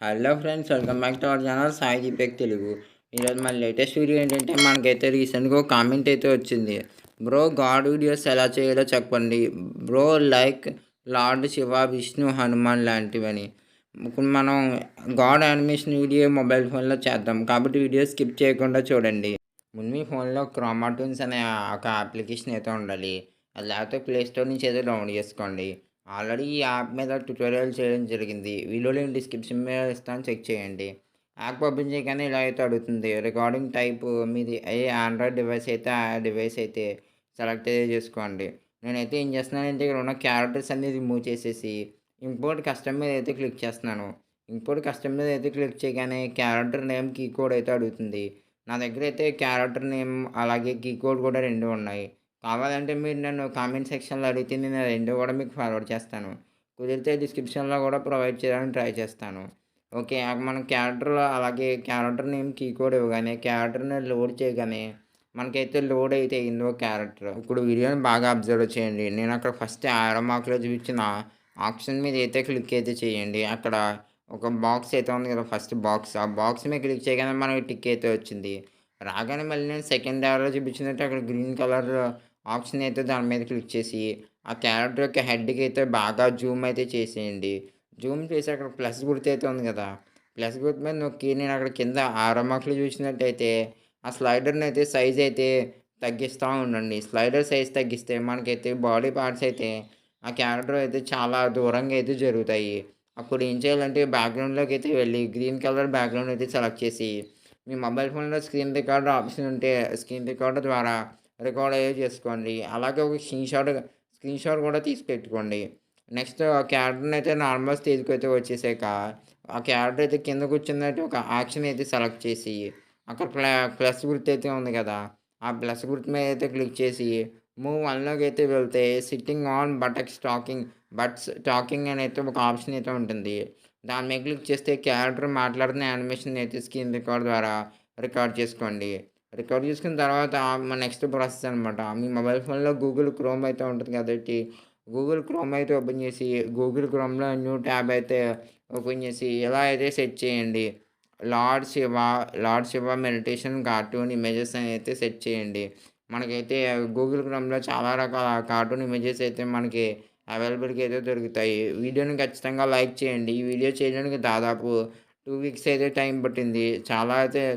Hello friends, welcome back to our channel Sai Deepak Telugu. ఈరోజు మన latest video ఏంటంటే మనకైతే రీసెంట్గా ఒక కామెంట్ అయితే వచ్చింది. బ్రో, గాడ్ వీడియోస్ ఎలా చేయాలో చెప్పండి bro, like lord Shiva, Vishnu, Hanuman లాంటివని. ఇప్పుడు మనం గాడ్ యానిమేషన్ వీడియో మొబైల్ ఫోన్లో చేద్దాం కాబట్టి వీడియో స్కిప్ చేయకుండా చూడండి. ముందు మీ ఫోన్లో క్రోమాటూన్స్ అనే ఒక అప్లికేషన్ అయితే ఉండాలి. అది లేకపోతే ప్లేస్టోర్ నుంచి అయితే డౌన్లోడ్ చేసుకోండి. ఆల్రెడీ ఈ యాప్ మీద ట్యుటోరియల్ చేయడం జరిగింది. వీడియో లింక్ డిస్క్రిప్షన్ మీద ఇస్తాను, చెక్ చేయండి. యాప్ ఓపెన్ చేయగానే ఇలా అయితే అడుగుతుంది. రికార్డింగ్ టైప్ మీది ఏ ఆండ్రాయిడ్ డివైస్ అయితే ఆ డివైస్ అయితే సెలెక్ట్ అయితే చేసుకోండి. నేనైతే ఏం చేస్తున్నానంటే ఇక్కడ ఉన్న క్యారెక్టర్స్ అన్ని రిమూవ్ చేసేసి ఇంపోర్ట్ కస్టమ్ మీద అయితే క్లిక్ చేస్తున్నాను. ఇంపోర్ట్ కస్టమ్ మీద అయితే క్లిక్ చేయగానే క్యారెక్టర్ నేమ్ కీ కోడ్ అయితే అడుగుతుంది. నా దగ్గర అయితే క్యారెక్టర్ నేమ్ అలాగే కీ కోడ్ కూడా రెండు ఉన్నాయి. కావాలంటే మీరు నన్ను కామెంట్ సెక్షన్లో అడిగితే నేను రెండు కూడా మీకు ఫార్వర్డ్ చేస్తాను. కుదిరితే డిస్క్రిప్షన్లో కూడా ప్రొవైడ్ చేయడానికి ట్రై చేస్తాను. ఓకే, మనం క్యారెక్టర్లో అలాగే క్యారెక్టర్ నేమ్ కీ కోడ్ ఇవ్వగానే క్యారెక్టర్ని లోడ్ చేయగానే మనకైతే లోడ్ అయితే అయిందో క్యారెక్టర్. ఇప్పుడు వీడియోని బాగా అబ్జర్వ్ చేయండి. నేను అక్కడ ఫస్ట్ ఆరో మార్క్లో చూపించిన ఆప్షన్ మీద అయితే క్లిక్ అయితే చేయండి. అక్కడ ఒక బాక్స్ అయితే ఉంది కదా, ఫస్ట్ బాక్స్. ఆ బాక్స్ మీద క్లిక్ చేయగానే మనకి టిక్ అయితే వచ్చింది. రాగానే మళ్ళీ నేను సెకండ్ యారోలో చూపించినట్టు అక్కడ గ్రీన్ కలర్ ఆప్షన్ అయితే దాని మీద క్లిక్ చేసి ఆ క్యారెక్టర్ యొక్క హెడ్కి అయితే బాగా జూమ్ అయితే చేసేయండి. జూమ్ చేసి అక్కడ ప్లస్ గుర్తు అయితే ఉంది కదా, ప్లస్ గుర్తు మీద నొక్కి నేను అక్కడ కింద ఆరో మార్కులు చూసినట్టయితే ఆ స్లైడర్ని అయితే సైజ్ అయితే తగ్గిస్తూ ఉండండి. స్లైడర్ సైజ్ తగ్గిస్తే మనకైతే బాడీ పార్ట్స్ అయితే ఆ క్యారెక్టర్ అయితే చాలా దూరంగా అయితే జరుగుతాయి. అప్పుడు ఏం చేయాలంటే బ్యాక్గ్రౌండ్లోకి అయితే వెళ్ళి గ్రీన్ కలర్ బ్యాక్గ్రౌండ్ అయితే సెలెక్ట్ చేసి మీ మొబైల్ ఫోన్లో స్క్రీన్ రికార్డర్ ఆప్షన్ ఉంటే స్క్రీన్ రికార్డర్ ద్వారా రికార్డ్ అయ్యే చేసుకోండి. అలాగే ఒక స్క్రీన్ షాట్ కూడా తీసి పెట్టుకోండి. నెక్స్ట్ ఆ క్యారెక్టర్ని అయితే నార్మల్ స్టేజ్కి అయితే వచ్చేసాక ఆ క్యారెక్టర్ అయితే కింద కూర్చున్నట్టు ఒక యాక్షన్ అయితే సెలెక్ట్ చేసి అక్కడ ప్లస్ గుర్తు అయితే ఉంది కదా, ఆ ప్లస్ గుర్తు మీద అయితే క్లిక్ చేసి మూవ్ వన్లోకి అయితే వెళ్తే సిట్టింగ్ ఆన్ బట్స్ టాకింగ్ అని అయితే ఒక ఆప్షన్ అయితే ఉంటుంది. దాని మీద క్లిక్ చేస్తే క్యారెక్టర్ మాట్లాడుతున్న యానిమేషన్ అయితే స్క్రీన్ రికార్డ్ ద్వారా రికార్డ్ చేసుకోండి. రికార్డ్ చేసుకున్న తర్వాత నెక్స్ట్ ప్రాసెస్ అనమాట. మీ మొబైల్ ఫోన్లో గూగుల్ క్రోమ్ అయితే ఉంటుంది కాబట్టి గూగుల్ క్రోమ్ అయితే ఓపెన్ చేసి గూగుల్ క్రోమ్లో న్యూ ట్యాబ్ అయితే ఓపెన్ చేసి ఇలా అయితే సెట్ చేయండి. Lord Shiva lord Shiva meditation cartoon images అని అయితే సెట్ చేయండి. మనకైతే గూగుల్ క్రోమ్లో చాలా రకాల కార్టూన్ ఇమేజెస్ అయితే మనకి అవైలబుల్గా అయితే దొరుకుతాయి. వీడియోని ఖచ్చితంగా లైక్ చేయండి. ఈ వీడియో చేయడానికి దాదాపు 2 వీక్స్ అయితే టైం పట్టింది.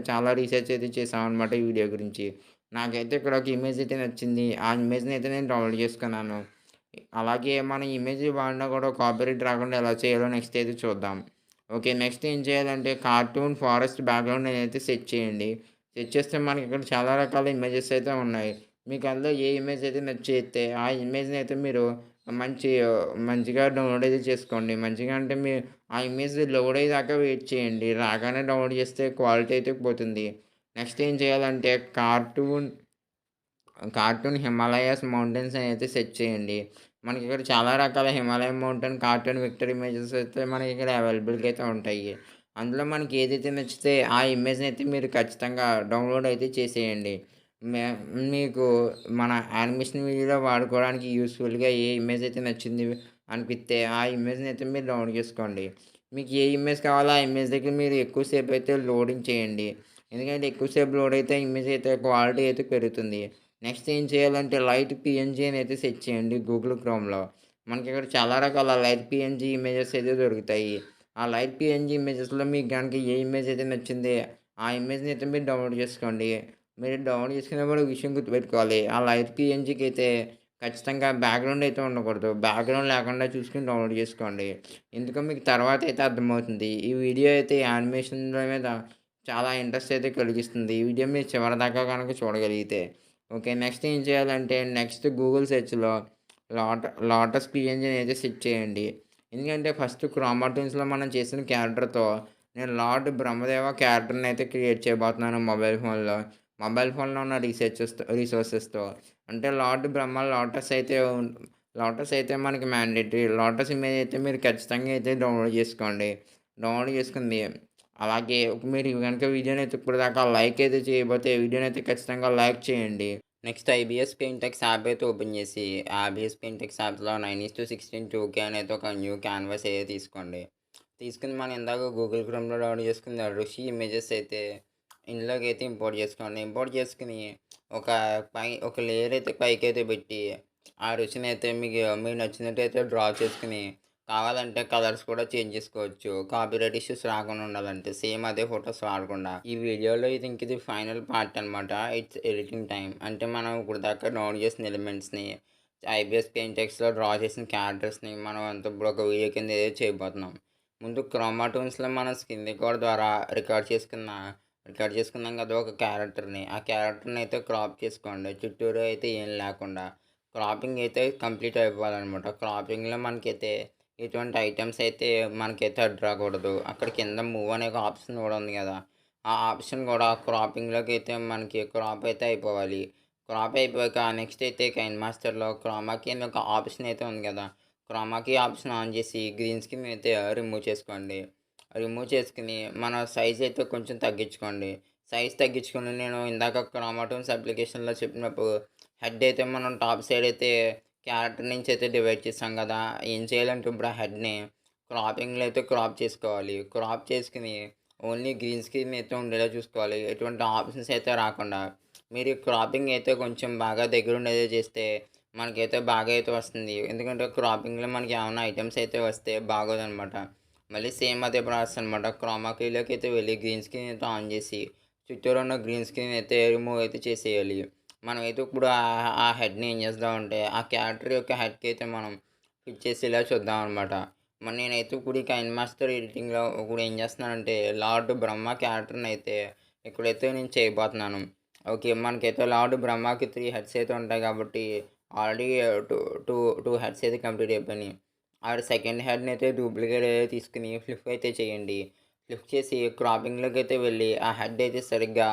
చాలా రీసెర్చ్ అయితే చేశామన్నమాట ఈ వీడియో గురించి. నాకైతే ఇక్కడ ఒక ఇమేజ్ అయితే నచ్చింది. ఆ ఇమేజ్‌ని అయితే నేను డౌన్లోడ్ చేసుకున్నాను. అలాగే మన ఇమేజ్ వాడినా కూడా కాపీరైట్ రాకుండా ఎలా చేయాలో నెక్స్ట్ అయితే చూద్దాం. ఓకే, నెక్స్ట్ ఏం చేయాలంటే కార్టూన్ ఫారెస్ట్ బ్యాక్‌గ్రౌండ్ అయితే సెట్ చేయండి. సెట్ చేస్తే మనకి ఇక్కడ చాలా రకాల ఇమేజెస్ అయితే ఉన్నాయి. మీకు అందులో ఏ ఇమేజ్ అయితే నచ్చితే ఆ ఇమేజ్‌ని అయితే మీరు మంచిగా డౌన్లోడ్ అయితే చేసుకోండి. మంచిగా అంటే ఆ ఇమేజ్ లోడ్ అయ్యేదాకా వెయిట్ చేయండి. రాగానే డౌన్లోడ్ చేస్తే క్వాలిటీ అయితే పోతుంది. నెక్స్ట్ ఏం చేయాలంటే కార్టూన్ కార్టూన్ హిమాలయాస్ మౌంటైన్స్ అని అయితే సెట్ చేయండి. మనకి ఇక్కడ చాలా రకాల Himalayan mountain cartoon vector images అయితే మనకి ఇక్కడ అవైలబుల్‌గా అయితే ఉంటాయి. అందులో మనకి ఏదైతే నచ్చితే ఆ ఇమేజ్‌ని అయితే మీరు ఖచ్చితంగా డౌన్లోడ్ అయితే చేసేయండి. మే మీకు మన యానిమేషన్ వీడియోలో వాడుకోవడానికి యూజ్‌ఫుల్‌గా ఏ ఇమేజ్ అయితే నచ్చింది అనిపిస్తే ఆ ఇమేజ్‌ని అయితే మీరు డౌన్లోడ్ చేసుకోండి. మీకు ఏ ఇమేజ్ కావాలో ఆ ఇమేజ్ దగ్గర మీరు ఎక్కువ సేపు అయితే లోడింగ్ చేయండి. ఎందుకంటే ఎక్కువ సేపు లోడ్ అయితే ఇమేజ్ అయితే క్వాలిటీ అయితే పెరుగుతుంది. నెక్స్ట్ ఏం చేయాలంటే లైట్ పీఎన్‌జీ అని అయితే సెట్ చేయండి గూగుల్ క్రోమ్‌లో. మనకి ఇక్కడ చాలా రకాల లైట్ పీఎన్‌జీ ఇమేజెస్ అయితే దొరుకుతాయి. ఆ లైట్ పీఎన్‌జీ ఇమేజెస్‌లో మీకు గనుక ఏ ఇమేజ్ అయితే నచ్చింది ఆ ఇమేజ్‌ని అయితే మీరు డౌన్లోడ్ చేసుకోండి. మీరు డౌన్లోడ్ చేసుకునేప్పుడు ఒక విషయం గుర్తుపెట్టుకోవాలి. ఆ లైట్ పీఎన్‌జీకి అయితే ఖచ్చితంగా బ్యాక్‌గ్రౌండ్ అయితే ఉండకూడదు. బ్యాక్‌గ్రౌండ్ లేకుండా చూసుకొని డౌన్లోడ్ చేసుకోండి. ఎందుకో మీకు తర్వాత అయితే అర్థమవుతుంది. ఈ వీడియో అయితే యానిమేషన్‌ల మీద చాలా ఇంట్రెస్ట్ అయితే కలిగిస్తుంది. ఈ వీడియో మీరు చివరిదాకా గనుక చూడగలిగితే. ఓకే, నెక్స్ట్ ఏం చేయాలంటే నెక్స్ట్ గూగుల్ సెర్చ్‌లో లోటస్ పీఎన్‌జీని అయితే సెట్ చేయండి. ఎందుకంటే ఫస్ట్ క్రోమాటూన్స్‌లో మనం చేసిన క్యారెక్టర్‌తో నేను లార్డ్ బ్రహ్మదేవ క్యారెక్టర్‌ని అయితే క్రియేట్ చేయబోతున్నాను మొబైల్ ఫోన్‌లో ఉన్న రిసోర్సెస్‌తో. అంటే లార్డ్ బ్రహ్మ లోటస్ అయితే మనకి మ్యాండేటరీ. లోటస్ ఇమేజ్ అయితే మీరు ఖచ్చితంగా అయితే డౌన్లోడ్ చేసుకోండి. డౌన్లోడ్ చేసుకుంది అలాగే మీరు గనుక వీడియోని అయితే ఇప్పటిదాకా లైక్ అయితే చేయకపోతే వీడియోని అయితే ఖచ్చితంగా లైక్ చేయండి. నెక్స్ట్ ఐబీఎస్ పెయింటెక్స్ యాప్ అయితే ఓపెన్ చేసి ఆ ఐబీఎస్ పెయింటెక్స్ యాప్‌లో 9:16 2K అనేది ఒక న్యూ క్యాన్వాస్ అయితే తీసుకోండి. తీసుకుని మనం ఇందాక గూగుల్ క్రోమ్‌లో డౌన్లోడ్ చేసుకున్న ఋషి ఇమేజెస్ అయితే ఇందులోకైతే ఇంపోర్ట్ చేసుకోండి. ఇంపోర్ట్ చేసుకొని ఒక ఒక లేయర్ అయితే పైకైతే పెట్టి ఆ ఋషినైతే మీకు నచ్చినట్టయితే డ్రా చేసుకొని కావాలంటే కలర్స్ కూడా చేంజ్ చేసుకోవచ్చు. కాపీరైట్ ఇష్యూస్ రాకుండా ఉండాలంటే సేమ్ అదే ఫోటోస్ వాడకుండా. ఈ వీడియోలో ఇది ఫైనల్ పార్ట్ అనమాట. It's editing time. అంటే మనం ఇప్పుడు దాకా డౌన్లోడ్ చేసిన ఎలిమెంట్స్‌ని ఐబీఎస్ పెయింటెక్స్‌లో డ్రా చేసిన క్యారెక్టర్స్‌ని మనం అంతా ఇప్పుడు ఒక వీడియో కింద చేయబోతున్నాం. ముందు క్రోమా టూన్స్‌లో మనం స్క్రీన్ రికార్డ్ ద్వారా రికార్డ్ చేసుకున్నాం కదా ఒక క్యారెక్టర్‌ని. ఆ క్యారెక్టర్‌ని అయితే క్రాప్ చేసుకోండి. చుట్టూరు అయితే ఏం లేకుండా. క్రాపింగ్ అయితే కంప్లీట్ అయిపోవాలనమాట. క్రాపింగ్‌లో మనకైతే ఎటువంటి ఐటెమ్స్ అయితే మనకైతే అడ్డు రాకూడదు. అక్కడ కింద మూవ్ అనే ఒక ఆప్షన్ కూడా ఉంది కదా! ఆ ఆప్షన్ కూడా క్రాపింగ్‌లోకి అయితే మనకి క్రాప్ అయితే అయిపోవాలి. క్రాప్ అయిపోయాక నెక్స్ట్ అయితే కైన్మాస్టర్‌లో క్రోమాకీ అని ఒక ఆప్షన్ అయితే ఉంది కదా! క్రోమాకీ ఆప్షన్ ఆన్ చేసి గ్రీన్ స్క్రీన్ అయితే రిమూవ్ చేసుకోండి. రిమూవ్ చేసుకొని మన సైజ్ అయితే కొంచెం తగ్గించుకోండి. సైజ్ తగ్గించుకొని నేను ఇందాక క్రోమాటూన్స్ అప్లికేషన్‌లో చెప్పినప్పుడు హెడ్ అయితే మనం టాప్ సైడ్ అయితే క్యారెక్టర్ నుంచి అయితే డివైడ్ చేసాం కదా! ఏం చేయాలంటే ఇప్పుడు ఆ హెడ్‌ని క్రాపింగ్‌లో అయితే క్రాప్ చేసుకోవాలి. క్రాప్ చేసుకొని ఓన్లీ గ్రీన్ స్క్రీన్ అయితే ఉండేలా చూసుకోవాలి. ఎటువంటి ఆప్షన్స్ అయితే రాకుండా. మీరు క్రాపింగ్ అయితే కొంచెం బాగా దగ్గరుండేదే చేస్తే మనకైతే బాగా అయితే వస్తుంది. ఎందుకంటే క్రాపింగ్‌లో మనకి ఏమన్నా ఐటెమ్స్ అయితే వస్తే బాగోదనమాట. మళ్ళీ సేమ్ అదే ప్రాసెస్ అనమాట. క్రోమా కీలోకి అయితే వెళ్ళి గ్రీన్ స్క్రీన్ అయితే ఆన్ చేసి చుట్టూరా ఉన్న గ్రీన్ స్క్రీన్ అయితే రిమూవ్ అయితే చేసేయాలి. మనమైతే ఇప్పుడు ఆ హెడ్‌ని ఏం చేద్దామంటే ఆ క్యారెక్టర్ యొక్క హెడ్‌కి అయితే మనం ఫిట్ చేసేలా చూద్దామనమాట. నేనైతే ఇప్పుడు ఈ కైన్మాస్టర్ ఎడిటింగ్‌లో ఇప్పుడు ఏం చేస్తున్నానంటే లార్డ్ బ్రహ్మ క్యారెక్టర్‌ని అయితే ఇక్కడైతే నేను చేయబోతున్నాను. ఓకే. మనకైతే లార్డ్ బ్రహ్మకి 3 హెడ్స్ అయితే ఉంటాయి కాబట్టి ఆల్రెడీ టూ టూ 2 హెడ్స్ అయితే కంప్లీట్ అయిపోయినాయి. ఆవిడ సెకండ్ హెడ్‌ని అయితే డూప్లికేట్ తీసుకొని ఫ్లిప్ అయితే చేయండి. ఫ్లిప్ చేసి క్రాపింగ్‌లోకి అయితే వెళ్ళి ఆ హెడ్ అయితే సరిగ్గా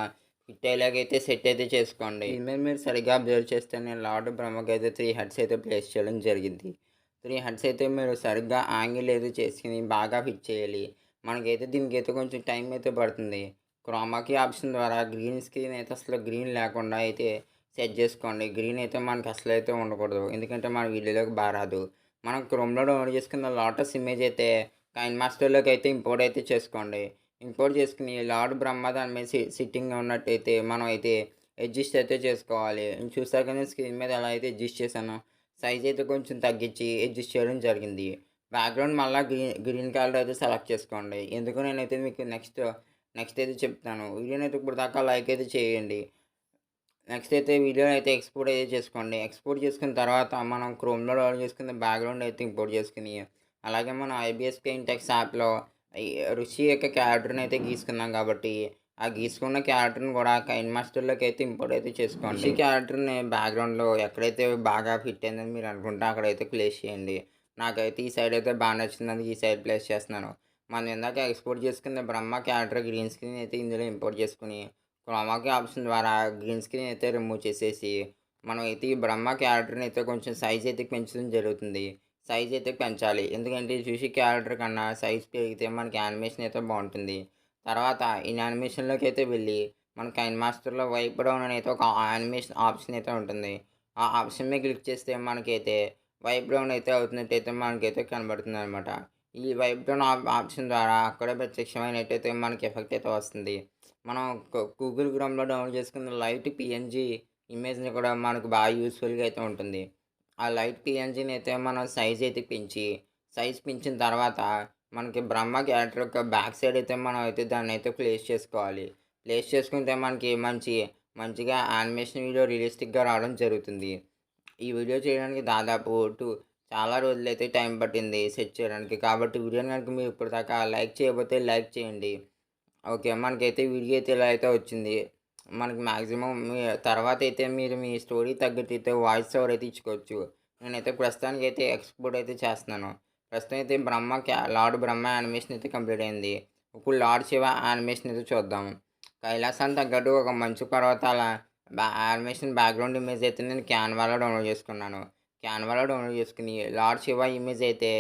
ఫిట్ అయ్యేలాగైతే సెట్ అయితే చేసుకోండి. దీని మీద మీరు సరిగ్గా అబ్జర్వ్ చేస్తే నేను లార్డ్ బ్రహ్మకి అయితే 3 హెడ్స్ అయితే ప్లేస్ చేయడం జరిగింది. 3 హెడ్స్ అయితే మీరు సరిగ్గా యాంగిల్ అయితే చేసుకొని బాగా ఫిట్ చేయాలి. మనకైతే దీనికైతే కొంచెం టైం అయితే పడుతుంది. క్రోమాకీ ఆప్షన్ ద్వారా గ్రీన్ స్క్రీన్ అయితే అసలు గ్రీన్ లేకుండా అయితే సెట్ చేసుకోండి. గ్రీన్ అయితే మనకి అసలైతే ఉండకూడదు. ఎందుకంటే మన వీడియోలోకి రాదు. మనం క్రోమ్‌లో డౌన్లోడ్ చేసుకున్న లోటస్ ఇమేజ్ అయితే కైన్మాస్టర్‌లోకి అయితే ఇంపోర్ట్ అయితే చేసుకోండి. ఇంపోర్ట్ చేసుకొని లార్డ్ బ్రహ్మ దాని మీద సిట్టింగ్‌గా ఉన్నట్టయితే మనం అయితే అడ్జస్ట్ అయితే చేసుకోవాలి. చూసారు కదా స్క్రీన్ మీద ఎలా అయితే అడ్జస్ట్ చేశానో. సైజ్ అయితే కొంచెం తగ్గించి అడ్జస్ట్ చేయడం జరిగింది. బ్యాక్‌గ్రౌండ్ మళ్ళా గ్రీన్ కలర్ అయితే సెలెక్ట్ చేసుకోండి. ఎందుకు నేనైతే మీకు నెక్స్ట్ అయితే చెప్తాను. వీడియోనైతే ఇప్పటిదాకా లైక్ అయితే చేయండి. నెక్స్ట్ అయితే వీడియోని అయితే ఎక్స్‌పోర్ట్ అయితే చేసుకోండి. ఎక్స్‌పోర్ట్ చేసుకున్న తర్వాత మనం క్రోమ్‌లో డౌన్లోడ్ చేసుకున్న బ్యాక్‌గ్రౌండ్ అయితే ఇంపోర్ట్ చేసుకొని, అలాగే మన ఐబీఎస్ పెయింటెక్స్ యాప్‌లో ఈ రుషి యొక్క క్యారెక్టర్‌ని అయితే గీసుకున్నాం కాబట్టి, ఆ గీసుకున్న క్యారెక్టర్‌ని కూడా కైన్మాస్టర్‌లోకి అయితే ఇంపోర్ట్ అయితే చేసుకోండి. రుషి క్యారెక్టర్‌ని బ్యాక్‌గ్రౌండ్‌లో ఎక్కడైతే బాగా ఫిట్ అయిందని మీరు అనుకుంటే అక్కడైతే ప్లేస్ చేయండి. నాకైతే ఈ సైడ్ అయితే బాగా నచ్చిందని ఈ సైడ్ ప్లేస్ చేస్తున్నాను. మనం ఇందాక ఎక్స్‌పోర్ట్ చేసుకున్న బ్రహ్మ క్యారెక్టర్ గ్రీన్ స్క్రీన్ అయితే ఇందులో ఇంపోర్ట్ చేసుకొని క్రోమాకీ ఆప్షన్ ద్వారా గ్రీన్ స్క్రీన్ అయితే రిమూవ్ చేసేసి, మనం అయితే ఈ బ్రహ్మ క్యారెక్టర్‌ని అయితే కొంచెం సైజ్ అయితే పెంచడం జరుగుతుంది. సైజ్ అయితే పెంచాలి. ఎందుకంటే చూసి క్యారెక్టర్ కన్నా సైజ్ పెరిగితే మనకి యానిమేషన్ అయితే బావుంటుంది. తర్వాత ఈ యానిమేషన్‌లోకి అయితే వెళ్ళి, మన కైన్మాస్టర్‌లో వైప్ డౌన్ అనేది ఒక యానిమేషన్ ఆప్షన్ అయితే ఉంటుంది. ఆ ఆప్షన్ మీద క్లిక్ చేస్తే మనకైతే వైప్ డౌన్ అయితే అవుతున్నట్టయితే మనకైతే కనబడుతుందనమాట. ఈ వైప్ డౌన్ ఆప్షన్ ద్వారా అక్కడే ప్రత్యక్షమైనట్టయితే మనకి ఎఫెక్ట్ అయితే వస్తుంది. మనం గూగుల్ క్రోమ్‌లో డౌన్లోడ్ చేసుకున్న లైట్ పీఎన్‌జీ ఇమేజ్‌ని కూడా మనకు బాగా యూజ్‌ఫుల్‌గా అయితే ఉంటుంది. ఆ లైట్ పీఎన్‌జీని అయితే మనం సైజ్ పెంచిన తర్వాత మనకి బ్రహ్మ క్యారెక్టర్ యొక్క బ్యాక్ సైడ్ అయితే మనం అయితే దాన్నైతే ప్లేస్ చేసుకోవాలి. ప్లేస్ చేసుకుంటే మనకి మంచిగా యానిమేషన్ వీడియో రియలిస్టిక్‌గా రావడం జరుగుతుంది. ఈ వీడియో చేయడానికి దాదాపు చాలా రోజులైతే టైం పట్టింది సెట్ చేయడానికి. కాబట్టి వీడియోని గనుక మీరు ఇప్పటిదాకా లైక్ చేయకపోతే లైక్ చేయండి. ఓకే. మనకైతే వీడియో అయితే ఇలా అయితే వచ్చింది. మనకి మాక్సిమం తర్వాతైతే మీరు మీ స్టోరీ తగ్గట్టయితే వాయిస్ ఓవర్ అయితే ఇచ్చుకోవచ్చు. నేనైతే ప్రస్తుతానికైతే ఎక్స్‌పోర్ట్ అయితే చేస్తున్నాను. ప్రస్తుతం అయితే లార్డ్ బ్రహ్మ యానిమేషన్ అయితే కంప్లీట్ అయింది. ఇప్పుడు లార్డ్ శివ యానిమేషన్ అయితే చూద్దాం. కైలాసానికి తగ్గట్టు ఒక మంచు పర్వతాల యానిమేషన్ బ్యాక్‌గ్రౌండ్ ఇమేజ్ అయితే నేను క్యాన్వాలో డౌన్‌లోడ్ చేసుకున్నాను. క్యాన్వాలో డౌన్‌లోడ్ చేసుకొని లార్డ్ శివ ఇమేజ్ అయితే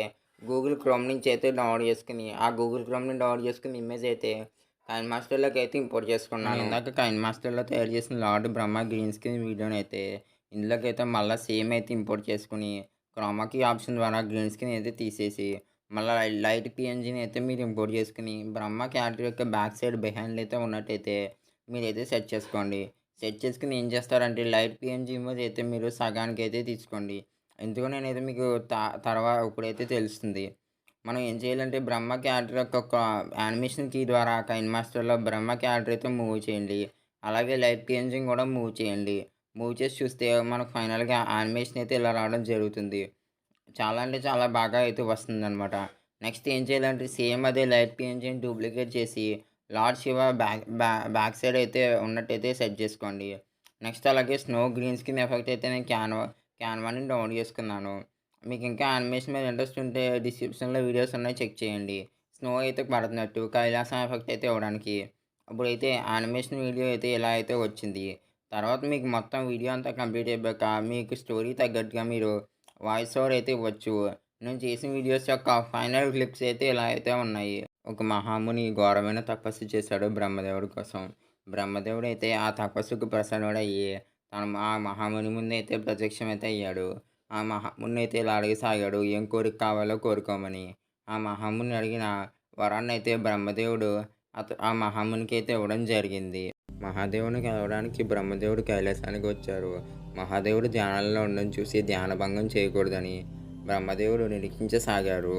గూగుల్ క్రోమ్ నుంచి అయితే డౌన్‌లోడ్ చేసుకొని, ఆ గూగుల్ క్రోమ్ నుంచి డౌన్‌లోడ్ చేసుకున్న ఇమేజ్ అయితే కైన్మాస్టర్‌లోకి అయితే ఇంపోర్ట్ చేసుకున్నాను. ఇందాక కైన్మాస్టర్‌లో తయారు చేసిన లార్డ్ బ్రహ్మ గ్రీన్ స్క్రీన్ వీడియోని అయితే ఇందులోకైతే మళ్ళీ సేమ్ అయితే ఇంపోర్ట్ చేసుకొని క్రోమాకీ ఆప్షన్ ద్వారా గ్రీన్ స్క్రీన్ అయితే తీసేసి మళ్ళా లైట్ పిఎన్‌జిని అయితే మీరు ఇంపోర్ట్ చేసుకొని, బ్రహ్మ క్యారెక్టర్ యొక్క బ్యాక్ సైడ్ బిహైండ్ అయితే ఉన్నట్టయితే మీరైతే సెట్ చేసుకోండి. సెట్ చేసుకొని ఏం చేస్తారంటే లైట్ పిఎన్‌జి ఇమేజ్ అయితే మీరు సగానికైతే తీసుకోండి. ఎందుకో నేనైతే మీకు ఇప్పుడైతే తెలుస్తుంది. మనం ఏం చేయాలంటే బ్రహ్మ క్యారెక్టర్ యొక్క ఒక యానిమేషన్ కీ ద్వారా కైన్‌మాస్టర్‌లో బ్రహ్మ క్యారెక్టర్ అయితే మూవ్ చేయండి. అలాగే లైట్ పిఎన్‌జిని కూడా మూవ్ చేయండి. మూవ్ చేసి చూస్తే మనకు ఫైనల్‌గా యానిమేషన్ అయితే ఇలా రావడం జరుగుతుంది. చాలా అంటే చాలా బాగా అయితే వస్తుందనమాట. నెక్స్ట్ ఏం చేయాలంటే సేమ్ అదే లైట్ పిఎన్‌జిని డూప్లికేట్ చేసి లార్డ్ శివ బ్యాక్ సైడ్ అయితే ఉన్నట్టయితే సెట్ చేసుకోండి. నెక్స్ట్ అలాగే స్నో గ్రీన్ స్క్రీన్ ఎఫెక్ట్ అయితే నేను క్యాన్వాని డౌన్లోడ్ చేసుకున్నాను. మీకు ఇంకా యానిమేషన్ మీద ఇంట్రెస్ట్ ఉంటే డిస్క్రిప్షన్‌లో వీడియోస్ ఉన్నాయి చెక్ చేయండి. స్నో అయితే పడుతున్నట్టు కైలాసం ఎఫెక్ట్ అయితే ఇవ్వడానికి. అప్పుడైతే యానిమేషన్ వీడియో అయితే ఇలా అయితే వచ్చింది. తర్వాత మీకు మొత్తం వీడియో అంతా కంప్లీట్ అయిపోయాక మీకు స్టోరీ తగ్గట్టుగా మీరు వాయిస్ ఓవర్ అయితే ఇవ్వచ్చు. నేను చేసిన వీడియోస్ యొక్క ఫైనల్ క్లిప్స్ అయితే ఇలా అయితే ఉన్నాయి. ఒక మహాముని ఘోరమైన తపస్సు చేశాడు బ్రహ్మదేవుడి కోసం. బ్రహ్మదేవుడైతే ఆ తపస్సుకు ప్రసన్నుడయ్యి ఆ మహాముని ముందైతే ప్రత్యక్షమైతే అయ్యాడు. ఆ మహాముని అయితే ఇలా అడగసాగాడు, ఏం కోరిక కావాలో కోరుకోమని. ఆ మహాముని అడిగిన వరాన్నయితే బ్రహ్మదేవుడు ఆ మహామునికి అయితే ఇవ్వడం జరిగింది. మహాదేవుని కలవడానికి బ్రహ్మదేవుడు కైలాసానికి వచ్చారు. మహాదేవుడు ధ్యానంలో ఉండడం చూసి ధ్యానభంగం చేయకూడదని బ్రహ్మదేవుడు నిరీక్షించసాగారు.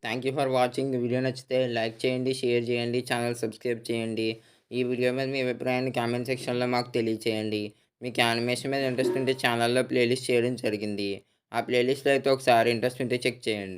Thank you for watching. Video నచ్చితే లైక్ చేయండి, షేర్ చేయండి, ఛానల్ సబ్స్క్రైబ్ చేయండి. ఈ వీడియో మీద మీ అభిప్రాయాన్ని కామెంట్ సెక్షన్లో మాకు తెలియచేయండి. మీకు యానిమేషన్ మీద ఇంట్రెస్ట్ ఉంటే ఛానల్లో ప్లేలిస్ట్ చేయడం జరిగింది. ఆ ప్లేలిస్ట్లో అయితే ఒకసారి ఇంట్రెస్ట్ ఉంటే చెక్ చేయండి.